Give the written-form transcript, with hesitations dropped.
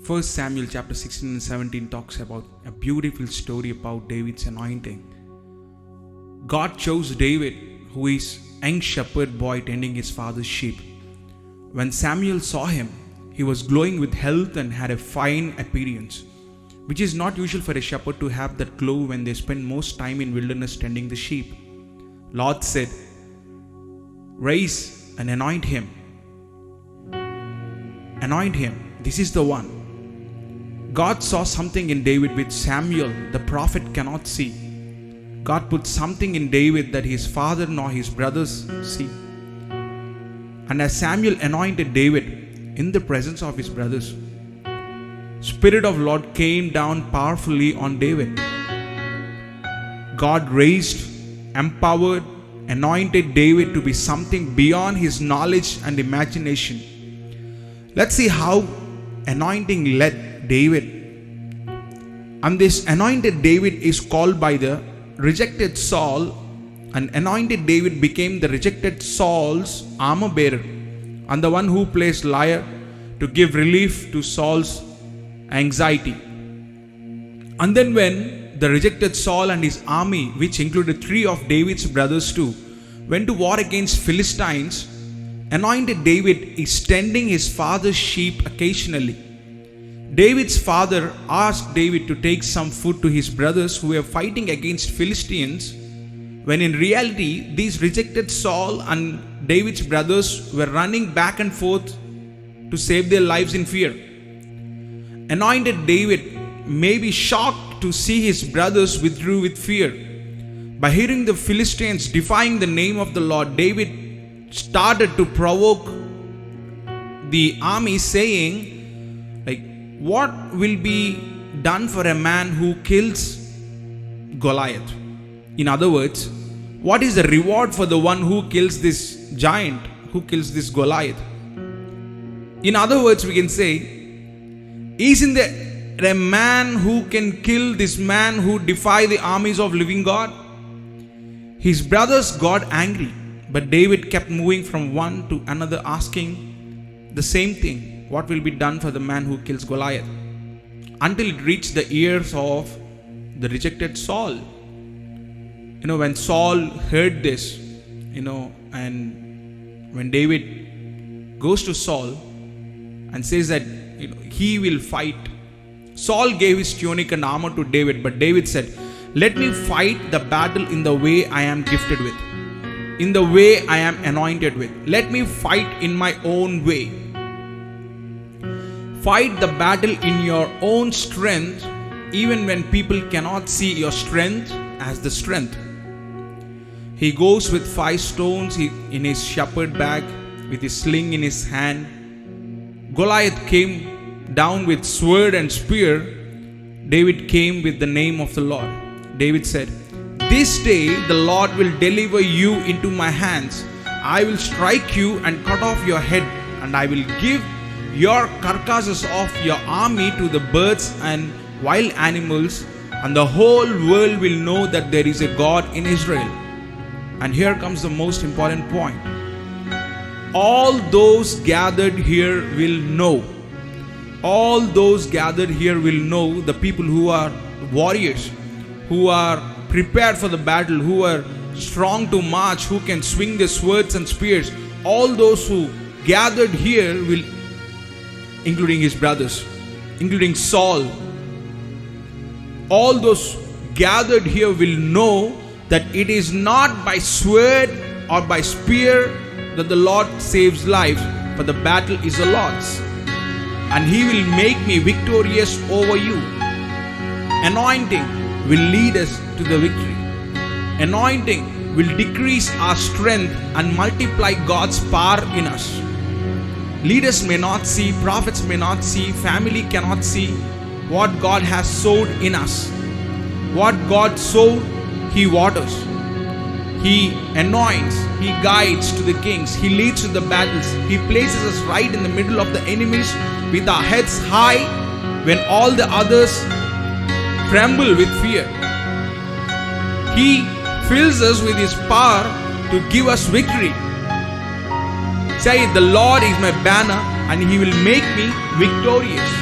First Samuel chapter 16 and 17 talks about a beautiful story about David's anointing. God chose David, who is a young shepherd boy tending his father's sheep. When Samuel saw him, he was glowing with health and had a fine appearance, which is not usual for a shepherd to have that glow when they spend most time in wilderness tending the sheep. Lord said, "Rise and anoint him. Anoint him. This is the one." God saw something in David which Samuel, the prophet, cannot see. God put something in David that his father nor his brothers see. And as Samuel anointed David in the presence of his brothers, Spirit of Lord came down powerfully on David. God raised, empowered, anointed David to be something beyond his knowledge and imagination. Let's see how anointing led David. And this anointed David is called by the rejected Saul, and anointed David became the rejected Saul's armor bearer and the one who plays lyre to give relief to Saul's anxiety. And then when the rejected Saul and his army, which included 3 of David's brothers too, went to war against Philistines, anointed David is tending his father's sheep occasionally. David's father asked David to take some food to his brothers who were fighting against Philistines, when in reality these rejected Saul and David's brothers were running back and forth to save their lives in fear. Anointed David may be shocked to see his brothers withdrew with fear. By hearing the Philistines defying the name of the Lord, David started to provoke the army, saying, "What will be done for a man who kills Goliath?" In other words, what is the reward for the one who kills this giant, who kills this Goliath? In other words, we can say, isn't there a man who can kill this man who defies the armies of living God? His brothers got angry, but David kept moving from one to another, asking the same thing: what will be done for the man who kills Goliath? Until it reached the ears of the rejected Saul. When Saul heard this, and when David goes to Saul and says that he will fight, Saul gave his tunic and armor to David, but David said, "Let me fight the battle in the way I am gifted with, in the way I am anointed with. Let me fight in my own way. Fight the battle in your own strength, even when people cannot see your strength as the strength." He goes with 5 stones in his shepherd bag, with his sling in his hand. Goliath came down with sword and spear. David came with the name of the Lord. David said, "This day the Lord will deliver you into my hands. I will strike you and cut off your head, and I will give your carcasses of your army to the birds and wild animals, and the whole world will know that there is a God in Israel." And here comes the most important point. All those gathered here will know. All those gathered here will know, the people who are warriors, who are prepared for the battle, who are strong to march, who can swing their swords and spears. All those who gathered here will, including his brothers, including Saul, all those gathered here will know that it is not by sword or by spear that the Lord saves lives, for the battle is the Lord's, and he will make me victorious over you. Anointing will lead us to the victory. Anointing will decrease our strength and multiply God's power in us. Leaders may not see, prophets may not see, family cannot see what God has sowed in us. What God sowed, he waters, he anoints, he guides to the kings, he leads to the battles, he places us right in the middle of the enemies with our heads high when all the others tremble with fear. He fills us with his power to give us victory. Say, "The Lord is my banner and he will make me victorious."